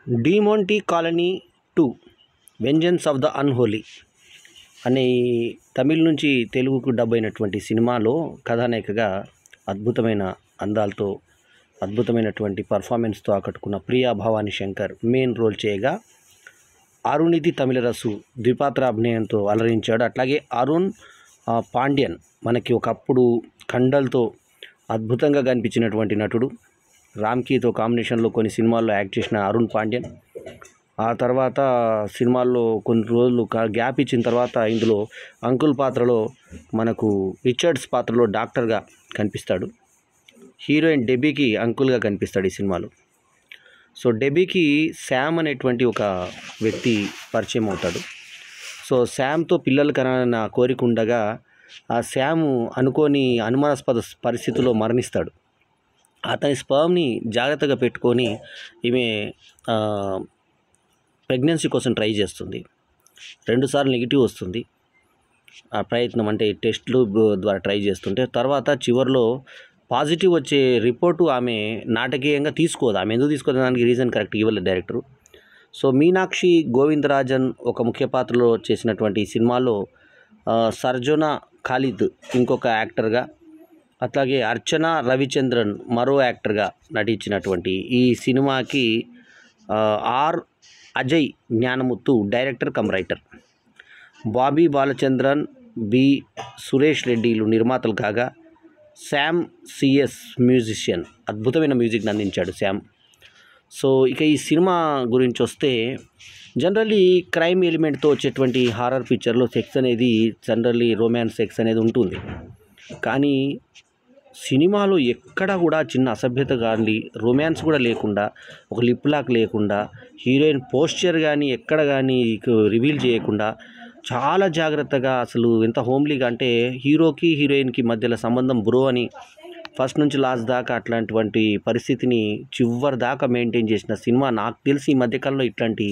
డీమోంటీ colony 2 vengeance of the unholy అనే తమిళ్ నుంచి తెలుగుకు డబ్ అయినటువంటి సినిమాలో కథానాయికగా అద్భుతమైన అందాలతో అద్భుతమైనటువంటి పర్ఫార్మెన్స్తో ఆకట్టుకున్న ప్రియా భవానీ శంకర్ మెయిన్ రోల్ చేయగా అరుణిధి తమిళరసు ద్విపాత్ర అభినయంతో అలరించాడు. అట్లాగే అరుణ్ పాండ్యన్ మనకి ఒకప్పుడు కండల్తో అద్భుతంగా కనిపించినటువంటి నటుడు. రామ్కీతో కాంబినేషన్లో కొన్ని సినిమాల్లో యాక్ట్ చేసిన అరుణ్ పాండ్యన్ ఆ తర్వాత సినిమాల్లో కొన్ని రోజులు గ్యాప్ ఇచ్చిన తర్వాత ఇందులో అంకుల్ పాత్రలో మనకు రిచర్డ్స్ పాత్రలో డాక్టర్గా కనిపిస్తాడు. హీరోయిన్ డెబీకి అంకుల్గా కనిపిస్తాడు ఈ సినిమాలో. సో డెబీకి శామ్ అనేటువంటి ఒక వ్యక్తి పరిచయం అవుతాడు. సో శామ్తో పిల్లలు కనాలన్న కోరిక ఉండగా ఆ శామ్ అనుకోని అనుమానాస్పద పరిస్థితిలో మరణిస్తాడు. అతని స్పర్మ్ని జాగ్రత్తగా పెట్టుకొని ఈమె ప్రెగ్నెన్సీ కోసం ట్రై చేస్తుంది. 2 సార్లు నెగిటివ్ వస్తుంది. ఆ ప్రయత్నం అంటే టెస్ట్లు ద్వారా ట్రై చేస్తుంటే తర్వాత చివరిలో పాజిటివ్ వచ్చే రిపోర్టు ఆమె నాటకీయంగా తీసుకోదు. ఆమె ఎందుకు తీసుకోదు దానికి రీజన్ కరెక్ట్ ఇవ్వలేదు డైరెక్టరు. సో మీనాక్షి గోవిందరాజన్ ఒక ముఖ్య పాత్రలో చేసినటువంటి ఈ సినిమాలో సర్జోనా ఖాలిద్ ఇంకొక యాక్టర్గా, అట్లాగే అర్చన రవిచంద్రన్ మరో యాక్టర్గా నటించినటువంటి ఈ సినిమాకి R Ajay Gnanamuthu director cum writer, Bobby Balachandran, B Suresh రెడ్డిలు నిర్మాతలు కాగా శామ్ సిఎస్ మ్యూజిషియన్ అద్భుతమైన మ్యూజిక్ని అందించాడు శామ్. సో ఇక ఈ సినిమా గురించి వస్తే జనరల్లీ క్రైమ్ ఎలిమెంట్తో వచ్చేటువంటి హారర్ పిక్చర్లో సెక్స్ అనేది జనరల్లీ రొమాన్స్ సెక్స్ అనేది ఉంటుంది. కానీ సినిమాలో ఎక్కడ కూడా చిన్న అసభ్యత కానీ రొమాన్స్ కూడా లేకుండా, ఒక లిప్ లాక్ లేకుండా, హీరోయిన్ పోస్చర్ కానీ ఎక్కడ కానీ రివీల్ చేయకుండా చాలా జాగ్రత్తగా అసలు ఎంత హోమ్లీగా అంటే హీరోకి హీరోయిన్కి మధ్యలో సంబంధం బ్రో అని ఫస్ట్ నుంచి లాస్ట్ దాకా అట్లాంటి పరిస్థితిని చివరి దాకా మెయింటైన్ చేసిన సినిమా నాకు తెలిసి ఈ మధ్యకాలంలో ఇట్లాంటి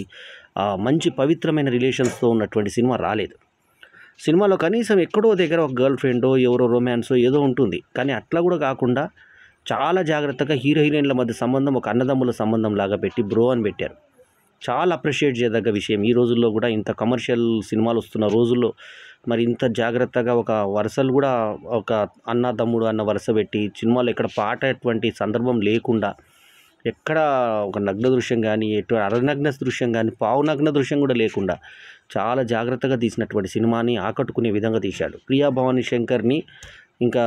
మంచి పవిత్రమైన రిలేషన్స్తో ఉన్నటువంటి సినిమా రాలేదు. సినిమాలో కనీసం ఎక్కడో దగ్గర ఒక గర్ల్ ఫ్రెండో ఎవరో రొమాన్సో ఏదో ఉంటుంది, కానీ అట్లా కూడా కాకుండా చాలా జాగ్రత్తగా హీరో హీరోయిన్ల మధ్య సంబంధం ఒక అన్నదమ్ముల సంబంధం లాగా పెట్టి బ్రో అని పెట్టారు. చాలా అప్రిషియేట్ చేయదగ్గ విషయం. ఈ రోజుల్లో కూడా ఇంత కమర్షియల్ సినిమాలు వస్తున్న రోజుల్లో మరి ఇంత జాగ్రత్తగా ఒక వరుసలు కూడా ఒక అన్న తమ్ముడు అన్న వరుస పెట్టి సినిమాలో ఎక్కడ పాట అటువంటి సందర్భం లేకుండా, ఎక్కడ ఒక నగ్న దృశ్యం కానీ ఎటువంటి అరనగ్న దృశ్యం కానీ పావునగ్న దృశ్యం కూడా లేకుండా చాలా జాగ్రత్తగా తీసినటువంటి సినిమాని ఆకట్టుకునే విధంగా తీశాడు. ప్రియా భవానీ శంకర్ని ఇంకా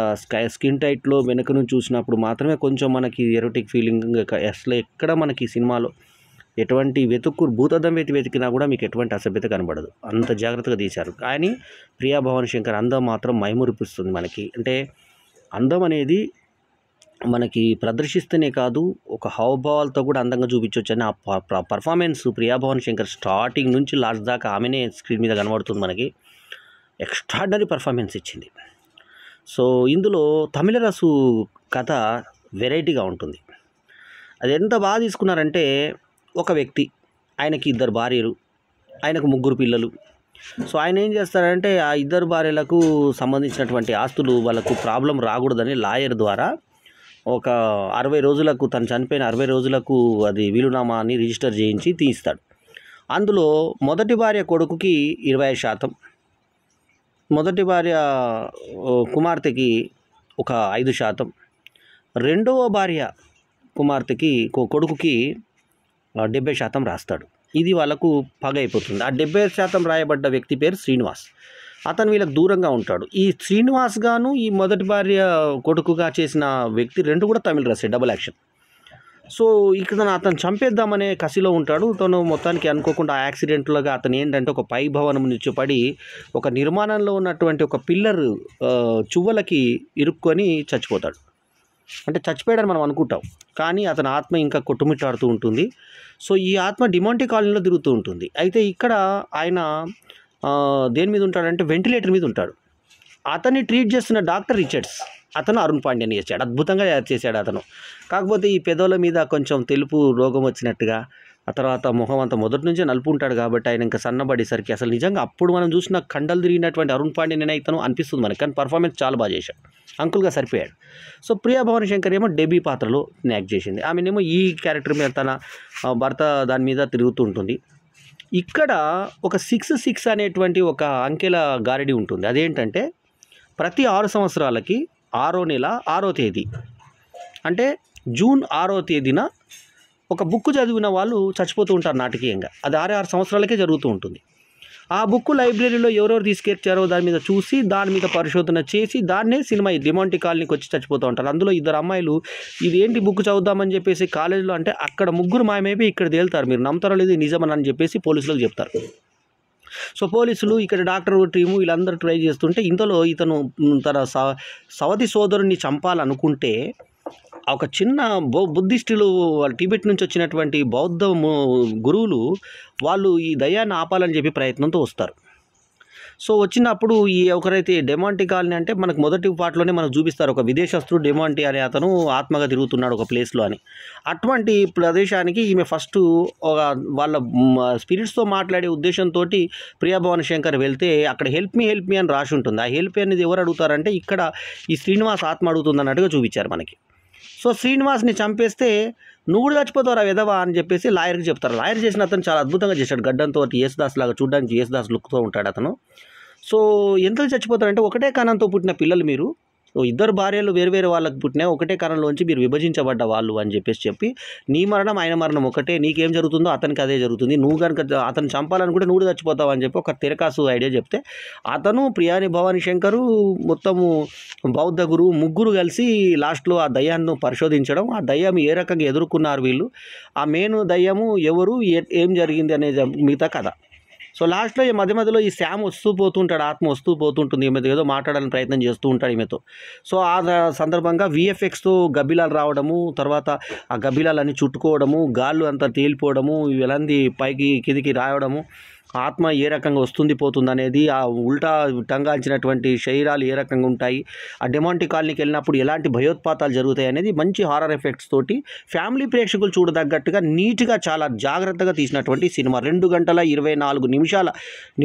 స్కిన్ టైట్లో వెనక నుంచి చూసినప్పుడు మాత్రమే కొంచెం మనకి ఎరోటిక్ ఫీలింగ్, అసలు ఎక్కడ మనకి సినిమాలో ఎటువంటి భూతద్దం వెతికినా కూడా మీకు ఎటువంటి అసభ్యత కనబడదు, అంత జాగ్రత్తగా తీశారు. కానీ ప్రియా భవానీ శంకర్ అందం మాత్రం మైమురిపిస్తుంది మనకి. అంటే అందం అనేది మనకి ప్రదర్శిస్తేనే కాదు, ఒక హావభావాలతో కూడా అందంగా చూపించవచ్చు అని ఆ పర్ఫార్మెన్స్ ప్రియా భవానీ శంకర్ స్టార్టింగ్ నుంచి లాస్ట్ దాకా ఆమెనే స్క్రీన్ మీద కనబడుతుంది మనకి. ఎక్స్ట్రాడినరీ పర్ఫార్మెన్స్ ఇచ్చింది. సో ఇందులో తమిళరసు కథ వెరైటీగా ఉంటుంది. అది ఎంత బాగా తీసుకున్నారంటే, ఒక వ్యక్తి, ఆయనకి 2 భార్యలు, ఆయనకు 3 పిల్లలు. సో ఆయన ఏం చేస్తారంటే ఆ 2 భార్యలకు సంబంధించినటువంటి ఆస్తులు వాళ్ళకు ప్రాబ్లం రాకూడదని లాయర్ ద్వారా ఒక 60 రోజులకు, తను చనిపోయిన 60 రోజులకు అది వీలునామాని రిజిస్టర్ చేయించి తీస్తాడు. అందులో మొదటి భార్య కొడుకుకి 25%, మొదటి భార్య కుమార్తెకి ఒక 5%, రెండవ భార్య కుమార్తెకి కొడుకుకి 70% రాస్తాడు. ఇది వాళ్ళకు పగ అయిపోతుంది. ఆ 70% రాయబడ్డ వ్యక్తి పేరు శ్రీనివాస్. అతను వీళ్ళకి దూరంగా ఉంటాడు. ఈ శ్రీనివాస్ గాను ఈ మొదటి భార్య కొడుకుగా చేసిన వ్యక్తి 2 కూడా తమిళ రసే, డబుల్ యాక్షన్. సో ఇక్కడ అతను చంపేద్దామనే కసిలో ఉంటాడు. తను మొత్తానికి అనుకోకుండా యాక్సిడెంట్లుగా అతను ఏంటంటే ఒక పై భవనం నుంచి పడి ఒక నిర్మాణంలో ఉన్నటువంటి ఒక పిల్లర్ చువ్వలకి ఇరుక్కొని చచ్చిపోతాడు. అంటే చచ్చిపోయాడని మనం అనుకుంటాం, కానీ అతని ఆత్మ ఇంకా కొట్టుమిట్టాడుతూ ఉంటుంది. సో ఈ ఆత్మ డిమోంటీ కాలనీలో తిరుగుతూ ఉంటుంది. అయితే ఇక్కడ ఆయన దేని మీద ఉంటాడంటే వెంటిలేటర్ మీద ఉంటాడు. అతన్ని ట్రీట్ చేస్తున్న డాక్టర్ రిచర్డ్స్, అతను అరుణ్ పాండ్యన్ చేశాడు, అద్భుతంగా చేశాడు అతను. కాకపోతే ఈ పెదవుల మీద కొంచెం తెలుపు రోగం వచ్చినట్టుగా, ఆ తర్వాత మొహం అంతా మొదటి నుంచే నలుపు ఉంటాడు కాబట్టి ఆయన ఇంకా సన్నబడేసరికి అసలు నిజంగా అప్పుడు మనం చూసిన కండలు తిరిగినటువంటి అరుణ్ పాండ్యనే ఇతను అనిపిస్తుంది మనకి. కానీ పర్ఫార్మెన్స్ చాలా బాగా చేశాడు, అంకుల్గా సరిపోయాడు. సో ప్రియా భవానీ శంకర్ ఏమో డెబ్యూ పాత్రలో యాక్ట్ చేసింది. ఆమెనేమో ఈ క్యారెక్టర్ మీద తన భర్త దాని మీద తిరుగుతూ ఉంటుంది. ఇక్కడ ఒక 666 అనేటువంటి ఒక అంకెల గారడి ఉంటుంది. అదేంటంటే ప్రతి 6 సంవత్సరాలకి 6వ నెల 6వ తేదీ అంటే జూన్ 6వ తేదీన ఒక బుక్ చదివిన వాళ్ళు చచ్చిపోతూ ఉంటారు నాటకీయంగా. అది 6 సంవత్సరాలకే జరుగుతూ ఉంటుంది. ఆ బుక్ లైబ్రరీలో ఎవరెవరు తీసుకెచ్చారో దాని మీద చూసి దాని మీద పరిశోధన చేసి దాన్నే సినిమా డిమాంటి కాలనీకి వచ్చి చచ్చిపోతూ ఉంటారు. అందులో 2 అమ్మాయిలు ఇది ఏంటి బుక్ చదువుదామని చెప్పేసి కాలేజీలో అంటే అక్కడ ముగ్గురు మాయమైపోయి ఇక్కడ తేలుతారు. మీరు నమ్ముతారో లేదు నిజమని చెప్పేసి పోలీసులకు చెప్తారు. సో పోలీసులు ఇక్కడ డాక్టర్ టీము వీళ్ళందరూ ట్రై చేస్తుంటే ఇంతలో ఇతను తన సవతి సోదరుని చంపాలనుకుంటే ఒక చిన్న బుద్ధిస్టులు టిబెట్ నుంచి వచ్చినటువంటి బౌద్ధ గురువులు వాళ్ళు ఈ దయ్యాన్ని ఆపాలని చెప్పి ప్రయత్నంతో వస్తారు. సో వచ్చినప్పుడు ఈ ఒకరైతే డెమాంటి కాలనీ అంటే మనకు మొదటి పాటలోనే మనకు చూపిస్తారు, ఒక విదేశస్తుడు డెమాంటి అనే అతను ఆత్మగా తిరుగుతున్నాడు ఒక ప్లేస్లో అని. అటువంటి ప్రదేశానికి ఈమె ఫస్ట్ వాళ్ళ స్పిరిట్స్తో మాట్లాడే ఉద్దేశంతో ప్రియా భవానీ శంకర్ వెళ్తే అక్కడ హెల్ప్ మీ అని రాసి ఉంటుంది. ఆ హెల్ప్ అనేది ఎవరు అడుగుతారంటే ఇక్కడ ఈ శ్రీనివాస్ ఆత్మ అడుగుతుంది అన్నట్టుగా చూపించారు మనకి. సో శ్రీనివాస్ని చంపేస్తే నువ్వు కూడా చచ్చిపోతావురా వెధవా అని చెప్పేసి లాయర్కి చెప్తారు. లాయర్ చేసిన అతను చాలా అద్భుతంగా చేశాడు, గడ్డంతో యేసుదాస్ లాగా చూడడానికి యేసుదాస్ లుక్తో ఉంటాడు అతను. సో ఎంతకు చచ్చిపోతారంటే ఒకటే కారణంతో పుట్టిన పిల్లలు మీరు, ఇద్దరు భార్యలు వేరు వాళ్ళకి పుట్టినా ఒకటే కారణంలోంచి మీరు విభజించబడ్డ వాళ్ళు అని చెప్పి నీ మరణం ఆయన మరణం ఒకటే, నీకేం జరుగుతుందో అతనికి అదే జరుగుతుంది, నువ్వు కనుక అతను చంపాలనుకుంటే నువ్వు చచ్చిపోతావు అని చెప్పి ఒక తిరకాసు ఐడియా చెప్తే అతను ప్రియాని భవానీ శంకరు మొత్తము బౌద్ధ గురువు ముగ్గురు కలిసి లాస్ట్లో ఆ దయ్యాన్ని పరిశోధించడం, ఆ దయ్యం ఏ రకంగా ఎదుర్కొన్నారు వీళ్ళు, ఆ మెయిన్ దయ్యము ఎవరు ఏం జరిగింది అనేది మిగతా కథ. సో లాస్ట్లో ఈ మధ్యలో ఈ శామ్ వస్తూ పోతుంటాడు, ఆత్మ వస్తూ పోతుంటుంది, ఈమెతో ఏదో మాట్లాడాలని ప్రయత్నం చేస్తూ ఉంటాడు ఈమెతో. సో ఆ సందర్భంగా విఎఫ్ఎక్స్తో గబ్బిలాలు రావడము, తర్వాత ఆ గబ్బిలాలన్నీ చుట్టుకోవడము, గాళ్ళు అంతా తేలిపోవడము, ఇలాంటి పైకి కిందికి రావడము, ఆత్మ ఏ రకంగా వస్తుంది పోతుంది అనేది, ఆ ఉల్టా టంగాల్చినటువంటి శరీరాలు ఏ రకంగా ఉంటాయి, ఆ డెమాంటి కాలనీకి వెళ్ళినప్పుడు ఎలాంటి భయోత్పాతాలు జరుగుతాయి అనేది మంచి హారర్ ఎఫెక్ట్స్ తోటి ఫ్యామిలీ ప్రేక్షకులు చూడదగ్గట్టుగా నీట్గా చాలా జాగ్రత్తగా తీసినటువంటి సినిమా. 2 గంటల 24 నిమిషాల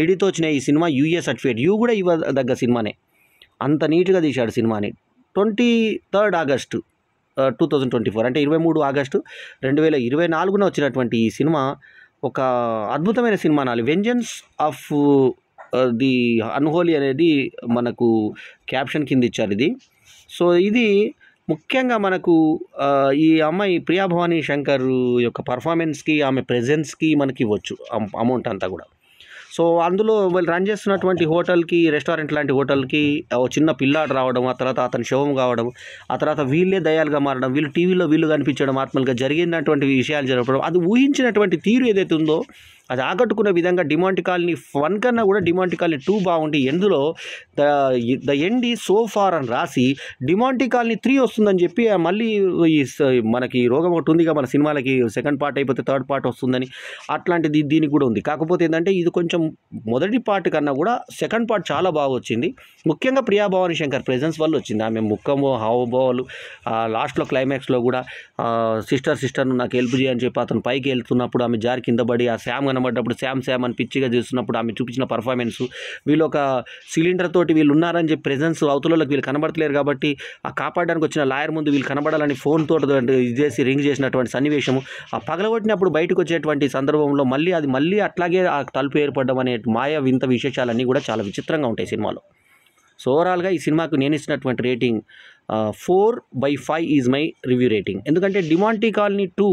నిడితో వచ్చిన ఈ సినిమా యూఏ సర్టిఫికేట్, యూ కూడా ఇవ్వదగ్గ సినిమానే, అంత నీట్గా తీశాడు సినిమాని. 23 ఆగస్టు 2024 అంటే 23 ఆగస్టు 2024 వచ్చినటువంటి ఈ సినిమా ఒక అద్భుతమైన సినిమా అనాలి. వెంజన్స్ ఆఫ్ ది అన్హోలీ అనేది మనకు క్యాప్షన్ కింద ఇచ్చారు ఇది. సో ఇది ముఖ్యంగా మనకు ఈ అమ్మాయి ప్రియా భవానీ శంకర్ యొక్క పర్ఫార్మెన్స్కి, ఆమె ప్రెజెన్స్కి మనకి ఇవ్వచ్చు అమౌంట్ అంతా కూడా. సో అందులో వాళ్ళు రన్ చేస్తున్నటువంటి హోటల్కి, రెస్టారెంట్ లాంటి హోటల్కి చిన్న పిల్లాడు రావడం, ఆ తర్వాత అతని శవం కావడం, ఆ తర్వాత వీళ్ళే దయాలుగా మారడం, వీళ్ళు టీవీలో వీళ్ళు కనిపించడం, ఆత్మలుగా జరిగినటువంటి విషయాలు జరగడం, అది ఊహించినటువంటి తీరు ఏదైతే ఉందో అది ఆకట్టుకునే విధంగా డిమాంటి కాలనీ 1 కన్నా కూడా డిమాంటి కాలనీ 2 బాగుండి, ఎందులో ద ఎండ్ ఈ సో ఫార్ అని రాసి డిమాంటి కాలనీ 3 వస్తుందని చెప్పి మళ్ళీ మనకి రోగం ఒకటి ఉందిగా మన సినిమాలకి, సెకండ్ పార్ట్ అయిపోతే థర్డ్ పార్ట్ వస్తుందని, అట్లాంటిది దీనికి కూడా ఉంది. కాకపోతే ఏంటంటే ఇది కొంచెం మొదటి పార్ట్ కన్నా కూడా సెకండ్ పార్ట్ చాలా బాగా వచ్చింది. ముఖ్యంగా ప్రియా భవానీ శంకర్ ప్రెజెన్స్ వల్ల వచ్చింది. ఆమె ముఖము హావభావాలు, లాస్ట్లో క్లైమాక్స్లో కూడా సిస్టర్ నాకు హెల్ప్ చేయని చెప్పి అతను పైకి వెళ్తున్నప్పుడు ఆమె జారి కింద పడి ఆ శామ్ కనబడ్డప్పుడు శామ్ అని పిచ్చిగా చేస్తున్నప్పుడు ఆమె చూపించిన పర్ఫార్మెన్స్, వీళ్ళు ఒక సిలిండర్ తోటి వీళ్ళు ఉన్నారని చెప్పి ప్రెజెన్స్ అవతలకి వీళ్ళు కనబడతలేరు కాబట్టి ఆ కాపాడడానికి వచ్చిన లాయర్ ముందు వీళ్ళు కనబడాలని ఫోన్ తోటి ఇది చేసి రింగ్ చేసినటువంటి సన్నివేశము, ఆ పగలగొట్టినప్పుడు బయటకు వచ్చేటువంటి సందర్భంలో మళ్ళీ అట్లాగే ఆ తలుపు ఏర్పడడం అనే మాయ వింత విశేషాలన్నీ కూడా చాలా విచిత్రంగా ఉంటాయి సినిమాలో. సో ఓవరాల్గా ఈ సినిమాకు నేను ఇచ్చినటువంటి rating 4/5 is my review rating. ఎందుకంటే Demonte colony 2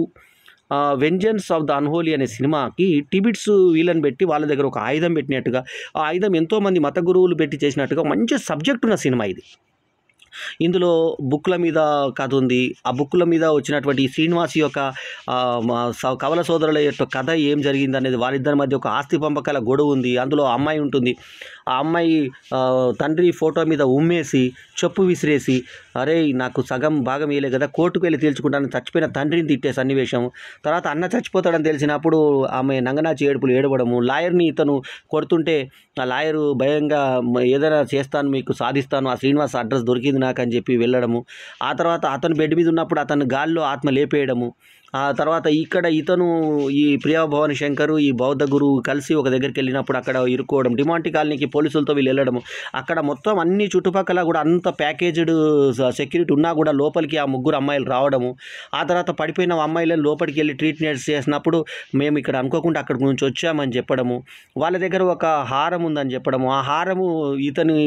vengeance of the unholy అనే సినిమాకి టిబిట్స్ వీళ్ళని పెట్టి వాళ్ళ దగ్గర ఒక ఆయుధం పెట్టినట్టుగా, ఆ ఆయుధం ఎంతోమంది మత గురువులు పెట్టి చేసినట్టుగా మంచి సబ్జెక్ట్ ఉన్న సినిమా ఇది. ఇందులో బుక్ల మీద కథ ఉంది. ఆ బుక్ల మీద వచ్చినటువంటి శ్రీనివాస్ యొక్క కవల సోదరుల యొక్క కథ ఏం జరిగింది అనేది, వాళ్ళిద్దరి మధ్య ఒక ఆస్తి పంపకాల గొడవ ఉంది. అందులో అమ్మాయి ఉంటుంది. ఆ అమ్మాయి తండ్రి ఫోటో మీద ఉమ్మేసి చెప్పు విసిరేసి, అరే నాకు సగం భాగం వేయలే కదా, కోర్టుకు వెళ్ళి తేల్చుకుంటానని చచ్చిపోయిన తండ్రిని తిట్టే సన్నివేశం. తర్వాత అన్న చచ్చిపోతాడని తెలిసినప్పుడు ఆమె నంగనాచి ఏడవడము, లాయర్ని ఇతను కొడుతుంటే ఆ లాయరు భయంగా ఏదైనా చేస్తాను మీకు సాధిస్తాను, ఆ శ్రీనివాస్ అడ్రస్ దొరికింది నాకు అని చెప్పి వెళ్ళడము. ఆ తర్వాత అతను బెడ్ మీద ఉన్నప్పుడు అతను గాల్లో ఆత్మ లేపేయడము. ఆ తర్వాత ఇక్కడ ఇతను ఈ ప్రియా భవాని శంకరు ఈ బౌద్ధ గురువు కలిసి ఒక దగ్గరికి వెళ్ళినప్పుడు అక్కడ ఇరుక్కోవడం, డిమాంటి కాలనీకి పోలీసులతో వీళ్ళు వెళ్ళడం, అక్కడ మొత్తం అన్ని చుట్టుపక్కల కూడా అంత ప్యాకేజ్డ్ సెక్యూరిటీ ఉన్నా కూడా లోపలికి ఆ ముగ్గురు అమ్మాయిలు రావడము, ఆ తర్వాత పడిపోయిన అమ్మాయిలను లోపలికి వెళ్ళి ట్రీట్మెంట్ చేసినప్పుడు మేము ఇక్కడ అనుకోకుండా అక్కడి నుంచి వచ్చామని చెప్పడము, వాళ్ళ దగ్గర ఒక హారం ఉందని చెప్పడము, ఆ హారము ఇతని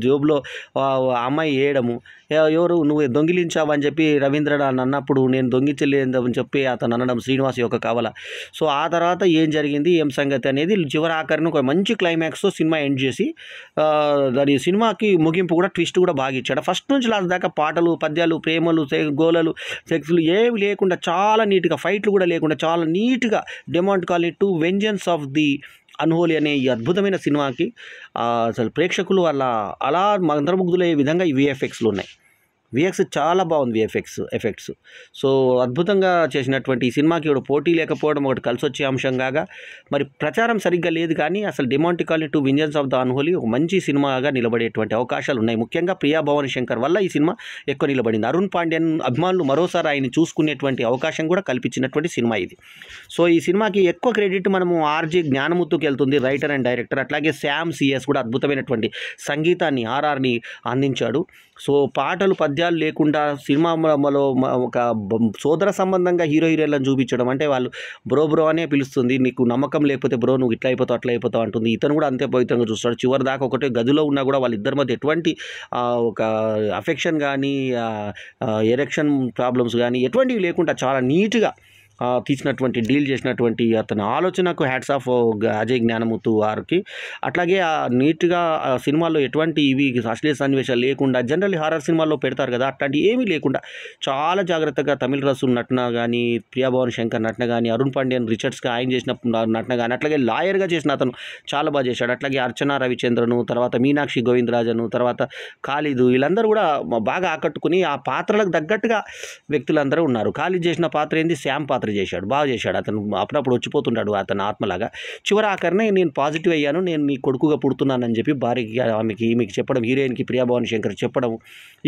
జోబులో అమ్మాయి వేయడము, ఎవరు నువ్వు దొంగిలించావని చెప్పి రవీంద్ర అని అన్నప్పుడు నేను దొంగిలించలేదని చెప్పి అతను అనడం శ్రీనివాస్ యొక్క కవల. సో ఆ తర్వాత ఏం జరిగింది ఏం సంగతి అనేది చివరి ఆఖరిని ఒక మంచి క్లైమాక్స్తో సినిమా ఎండ్ చేసి దాని సినిమాకి ముగింపు కూడా ట్విస్ట్ కూడా బాగా ఇచ్చాడు. ఫస్ట్ నుంచి లాస్ట్ దాకా పాటలు పద్యాలు ప్రేమలు గోలలు సెక్స్లు ఏవి లేకుండా చాలా నీట్గా, ఫైట్లు కూడా లేకుండా చాలా నీట్గా demand colony 2 vengeance of the unholy అనే ఈ అద్భుతమైన సినిమాకి అసలు ప్రేక్షకులు అలా మంత్రముగ్ధులయ్యే విధంగా ఈ విఎఫ్ఎక్స్లు ఉన్నాయి. విఎక్స్ చాలా బాగుంది, ఎఫెక్ట్స్. సో అద్భుతంగా చేసినటువంటి ఈ సినిమాకి ఇప్పుడు పోటీ లేకపోవడం ఒకటి కలిసి వచ్చే అంశం కాగా, మరి ప్రచారం సరిగ్గా లేదు కానీ అసలు Demonte colony 2 vengeance of the unholy ఒక మంచి సినిమాగా నిలబడేటువంటి అవకాశాలు ఉన్నాయి. ముఖ్యంగా ప్రియా భవాని శంకర్ వల్ల ఈ సినిమా ఎక్కువ నిలబడింది. అరుణ్ పాండ్యన్ అభిమానులు మరోసారి ఆయన్ని చూసుకునేటువంటి అవకాశం కూడా కల్పించినటువంటి సినిమా ఇది. సో ఈ సినిమాకి ఎక్కువ క్రెడిట్ మనము ఆర్జే జ్ఞానముత్తుకి వెళ్తుంది, రైటర్ అండ్ డైరెక్టర్. అట్లాగే శ్యామ్ సిఎస్ కూడా అద్భుతమైనటువంటి సంగీతాన్ని ఆర్ఆర్ని అందించాడు. సో పాటలు పద్యాలు లేకుండా సినిమాలో ఒక సోదర సంబంధంగా హీరోయిన్లను చూపించడం, అంటే వాళ్ళు బ్రో అనే పిలుస్తుంది, నీకు నమ్మకం లేకపోతే బ్రో నువ్వు ఇట్లా అయిపోతావు అట్లా అయిపోతావు అంటుంది. ఇతను కూడా అంతే పవిత్రంగా చూస్తాడు. చివరి దాకా ఒకటే గదిలో ఉన్నా కూడా వాళ్ళిద్దరి మధ్య ఎటువంటి ఒక అఫెక్షన్ కానీ ఎరెక్షన్ ప్రాబ్లమ్స్ కానీ ఎటువంటివి లేకుండా చాలా నీట్గా డీల్ చేసినటువంటి అతని ఆలోచనకు హ్యాట్స్ ఆఫ్ అజయ్ జ్ఞానముత్తు వారికి. అట్లాగే నీట్గా సినిమాల్లో ఎటువంటి ఇవి అశ్లీల సన్నివేశాలు లేకుండా, జనరల్లీ హారర్ సినిమాల్లో పెడతారు కదా అట్లాంటి ఏమీ లేకుండా చాలా జాగ్రత్తగా తమిళ రసూల్ నటన కానీ, ప్రియా భవాని శంకర్ నటన కానీ, అరుణ్ పాండ్యన్ రిచర్డ్స్గా ఆయన చేసిన నటన కానీ, అట్లాగే లాయర్గా చేసిన అతను చాలా బాగా చేశాడు. అట్లాగే అర్చన రవిచంద్రను, తర్వాత మీనాక్షి గోవిందరాజను, తర్వాత ఖాళీదు, వీళ్ళందరూ కూడా బాగా ఆకట్టుకుని ఆ పాత్రలకు తగ్గట్టుగా వ్యక్తులందరూ ఉన్నారు. ఖాళీ చేసిన పాత్ర ఏంది, శ్యామ్ పాత్ర బాగా చేశాడు. అతను అప్పుడప్పుడు వచ్చిపోతుంటాడు అతను ఆత్మలాగా. చివరి ఆఖరినే నేను పాజిటివ్ అయ్యాను, నేను నీ కొడుకుగా పుడుతున్నానని చెప్పి భార్యకి ఈమెకి చెప్పడం, హీరోయిన్కి ప్రియా భవాని శంకర్ చెప్పడం.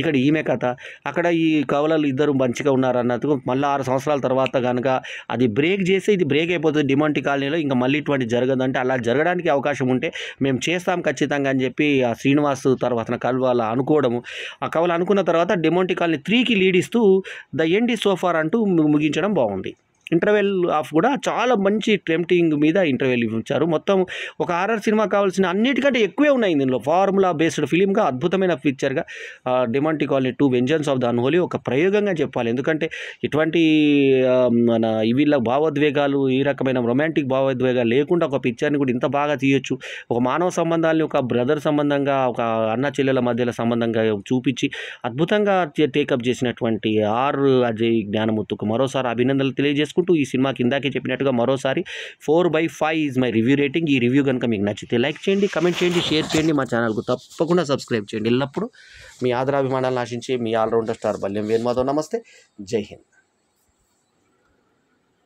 ఇక్కడ ఈమె కథ, అక్కడ ఈ కవలలు ఇద్దరు మంచిగా ఉన్నారు అన్నట్టుగా మళ్ళీ 6 సంవత్సరాల తర్వాత కనుక అది బ్రేక్ చేస్తే ఇది బ్రేక్ అయిపోతుంది డిమాంటి కాలనీలో, ఇంకా మళ్ళీ ఇటువంటి జరగదంటే అలా జరగడానికి అవకాశం ఉంటే మేము చేస్తాం ఖచ్చితంగా అని చెప్పి ఆ శ్రీనివాస్ తర్వాత కల్వాల అనుకోవడము. ఆ కవల అనుకున్న తర్వాత డిమాంటి కాలనీ 3కి లీడ్ ఇస్తూ the end is so far అంటూ ముగించడం బాగుంది. ఇంటర్వెల్ ఆఫ్ కూడా చాలా మంచి టెంప్టింగ్ మీద ఇంటర్వెల్ ఇచ్చారు. మొత్తం ఒక హారర్ సినిమా కావాల్సిన అన్నిటికంటే ఎక్కువే ఉన్నాయి దీనిలో. ఫార్ములా బేస్డ్ ఫిలింగా అద్భుతమైన పిక్చర్గా Demonte colony 2 vengeance of the unholy ఒక ప్రయోగంగా చెప్పాలి. ఎందుకంటే ఇటువంటి మన వీళ్ళ భావోద్వేగాలు, ఈ రకమైన రొమాంటిక్ భావోద్వేగాలు లేకుండా ఒక పిక్చర్ని కూడా ఇంత బాగా తీయొచ్చు. ఒక మానవ సంబంధాలని ఒక బ్రదర్ సంబంధంగా, ఒక అన్న చెల్లెల మధ్యలో సంబంధంగా చూపించి అద్భుతంగా టేకప్ చేసినటువంటి అజయ్ జ్ఞానముత్తుకు మరోసారి అభినందనలు తెలియజేసుకుంటూ ఈ సినిమాకి ఇందాకే చెప్పినట్టుగా మరోసారి 4/5 ఈజ్ మై రివ్యూ రేటింగ్. ఈ రివ్యూ కనుక మీకు నచ్చితే లైక్ చేయండి, కమెంట్ చేయండి, షేర్ చేయండి, మా ఛానల్కు తప్పకుండా సబ్స్క్రైబ్ చేయండి. ఎల్లప్పుడూ మీ ఆదరాభిమానాలను ఆశించే మీ ఆల్రౌండర్ స్టార్ బల్యం వేణుమాధవ్. నమస్తే, జై హింద్.